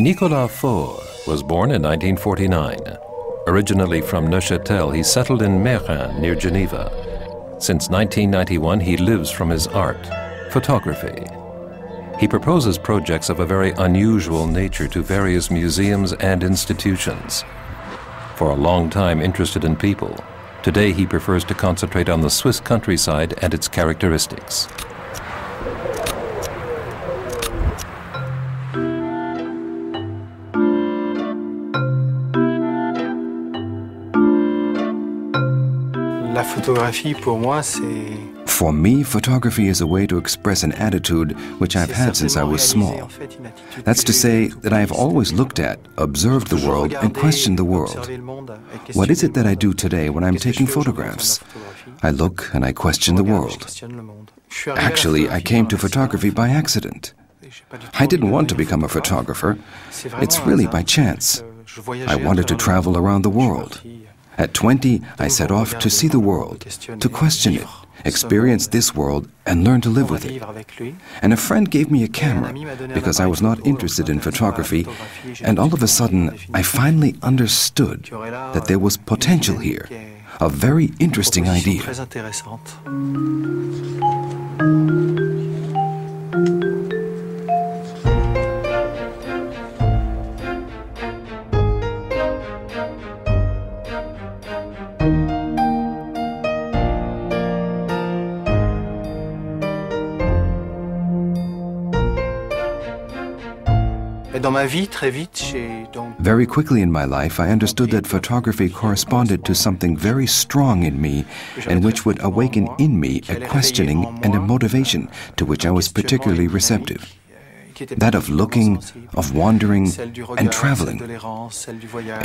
Nicolas Faure was born in 1949. Originally from Neuchâtel, he settled in Meyrin near Geneva. Since 1991, he lives from his art, photography. He proposes projects of a very unusual nature to various museums and institutions. For a long time interested in people, today he prefers to concentrate on the Swiss countryside and its characteristics. For me, photography is a way to express an attitude which I've had since I was small. That's to say that I have always looked at, observed the world, and questioned the world. What is it that I do today when I'm taking photographs? I look and I question the world. Actually, I came to photography by accident. I didn't want to become a photographer. It's really by chance. I wanted to travel around the world. At 20, I set off to see the world, to question it, experience this world, and learn to live with it. And a friend gave me a camera because I was not interested in photography, and all of a sudden, I finally understood that there was potential here, a very interesting idea. Very quickly in my life, I understood that photography corresponded to something very strong in me and which would awaken in me a questioning and a motivation to which I was particularly receptive. That of looking, of wandering, and traveling.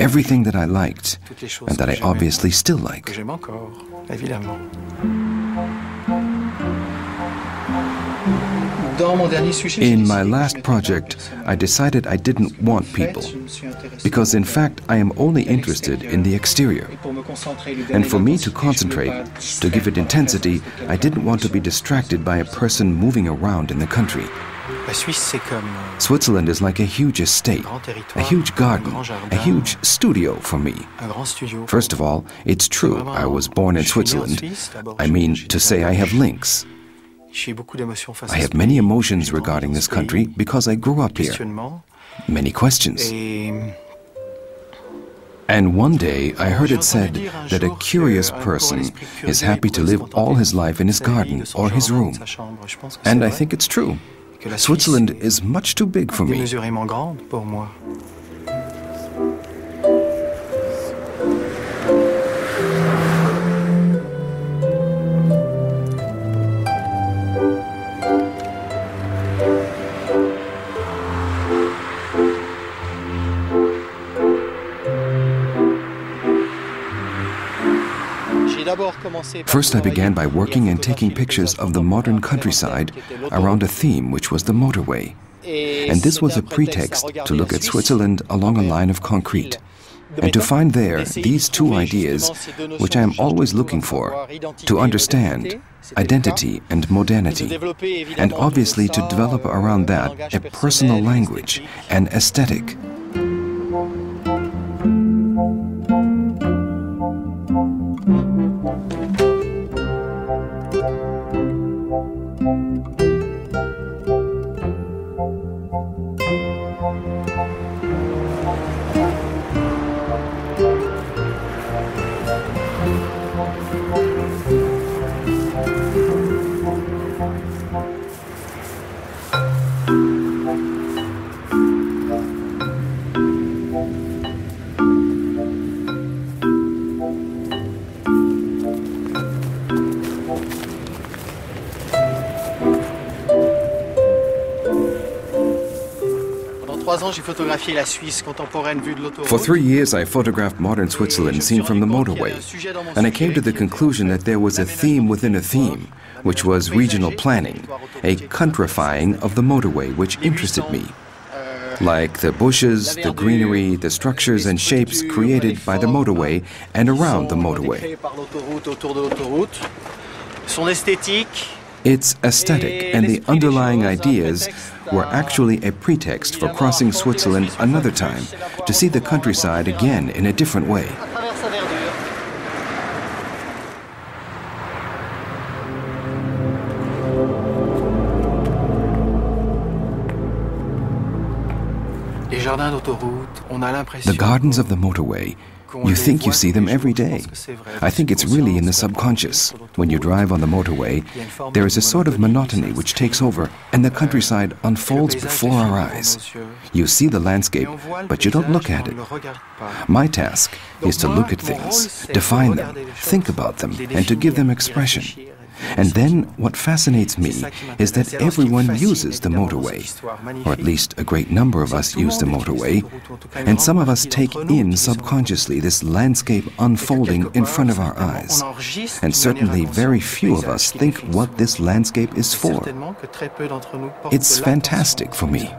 Everything that I liked, and that I obviously still like. In my last project, I decided I didn't want people, because in fact I am only interested in the exterior. And for me to concentrate, to give it intensity, I didn't want to be distracted by a person moving around in the country. Switzerland is like a huge estate, a huge garden, a huge studio for me. First of all, it's true, I was born in Switzerland. I mean to say I have links. I have many emotions regarding this country because I grew up here. Many questions. And one day I heard it said that a curious person is happy to live all his life in his garden or his room. And I think it's true. Switzerland is much too big for me. First, I began by working and taking pictures of the modern countryside around a theme which was the motorway. And this was a pretext to look at Switzerland along a line of concrete, and to find there these two ideas which I am always looking for, to understand identity and modernity, and obviously to develop around that a personal language, an aesthetic. For 3 years, I photographed modern Switzerland seen from the motorway, and I came to the conclusion that there was a theme within a theme, which was regional planning, a countrifying of the motorway, which interested me. Like the bushes, the greenery, the structures and shapes created by the motorway and around the motorway. It's aesthetic, and the underlying ideas were actually a pretext for crossing Switzerland another time to see the countryside again in a different way. The gardens of the motorway, you think you see them every day. I think it's really in the subconscious. When you drive on the motorway, there is a sort of monotony which takes over, and the countryside unfolds before our eyes. You see the landscape, but you don't look at it. My task is to look at things, define them, think about them, and to give them expression. And then what fascinates me is that everyone uses the motorway, or at least a great number of us use the motorway, and some of us take in subconsciously this landscape unfolding in front of our eyes. And certainly very few of us think what this landscape is for. It's fantastic for me.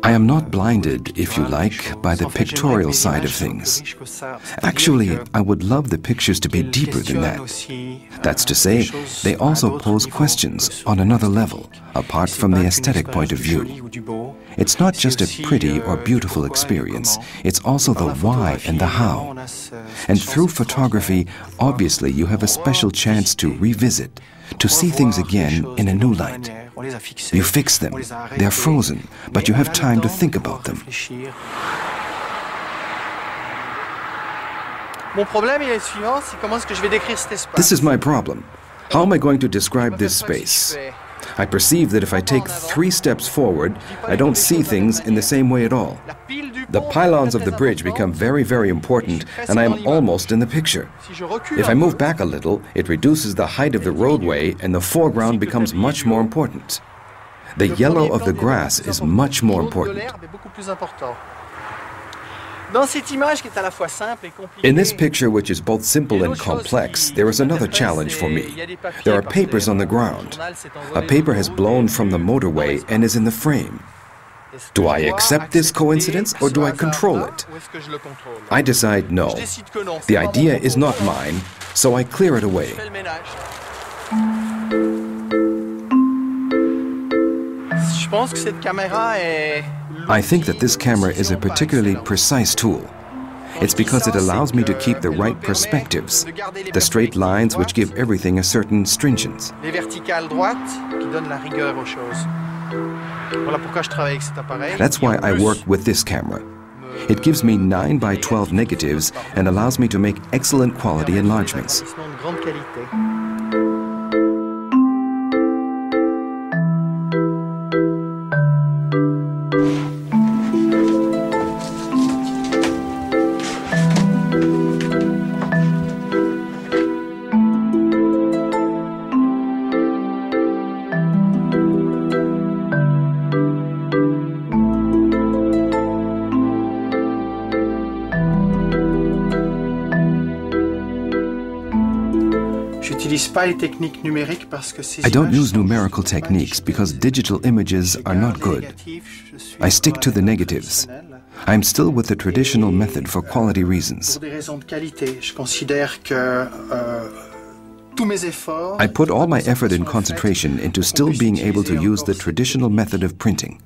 I am not blinded, if you like, by the pictorial side of things. Actually, I would love the pictures to be deeper than that. That's to say, they also pose questions on another level, apart from the aesthetic point of view. It's not just a pretty or beautiful experience, it's also the why and the how. And through photography, obviously you have a special chance to revisit, to see things again in a new light. You fix them, they're frozen, but you have time to think about them. This is my problem. How am I going to describe this space? I perceive that if I take 3 steps forward, I don't see things in the same way at all. The pylons of the bridge become very, very important, and I am almost in the picture. If I move back a little, it reduces the height of the roadway, and the foreground becomes much more important. The yellow of the grass is much more important. In this picture, which is both simple and complex, there is another challenge for me. There are papers on the ground. A paper has blown from the motorway and is in the frame. Do I accept this coincidence or do I control it? I decide no. The idea is not mine, so I clear it away. I think that this camera is a particularly precise tool. It's because it allows me to keep the right perspectives, the straight lines which give everything a certain stringence. That's why I work with this camera. It gives me 9 by 12 negatives and allows me to make excellent quality enlargements. I don't use numerical techniques because digital images are not good. I stick to the negatives. I'm still with the traditional method for quality reasons. I put all my effort and concentration into still being able to use the traditional method of printing.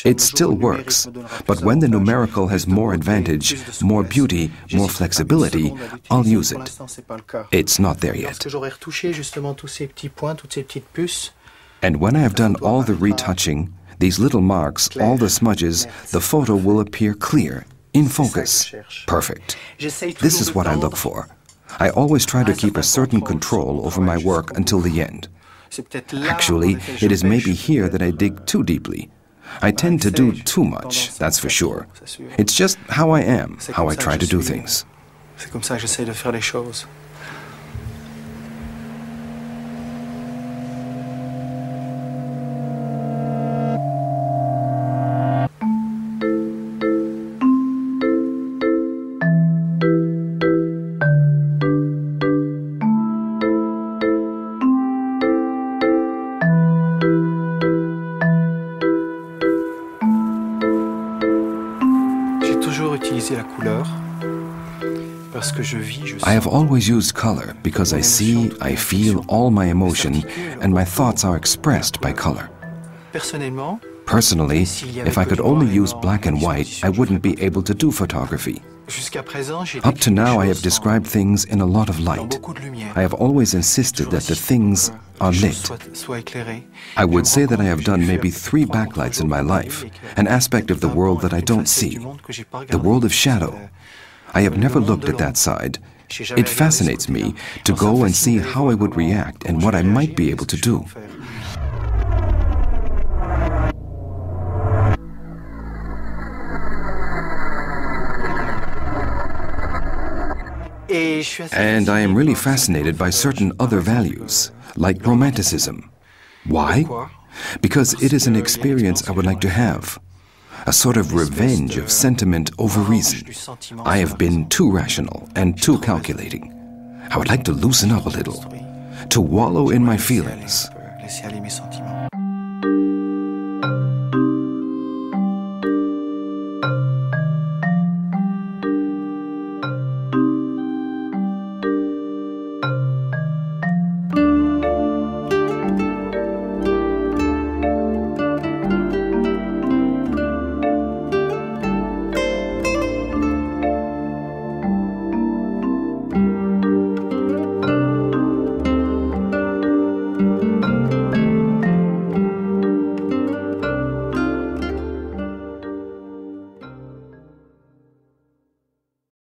It still works, but when the numerical has more advantage, more beauty, more flexibility, I'll use it. It's not there yet. And when I have done all the retouching, these little marks, all the smudges, the photo will appear clear, in focus. Perfect. This is what I look for. I always try to keep a certain control over my work until the end. Actually, it is maybe here that I dig too deeply. I tend to do too much, that's for sure. It's just how I am, how I try to do things. C'est comme ça que j'essaie de faire les choses. J'ai toujours utilisé la couleur. I have always used color because I see, I feel all my emotion, and my thoughts are expressed by color. Personally, if I could only use black and white, I wouldn't be able to do photography. Up to now, I have described things in a lot of light. I have always insisted that the things are lit. I would say that I have done maybe 3 backlights in my life, an aspect of the world that I don't see, the world of shadow. I have never looked at that side. It fascinates me to go and see how I would react and what I might be able to do. And I am really fascinated by certain other values, like romanticism. Why? Because it is an experience I would like to have. A sort of revenge of sentiment over reason. I have been too rational and too calculating. I would like to loosen up a little, to wallow in my feelings.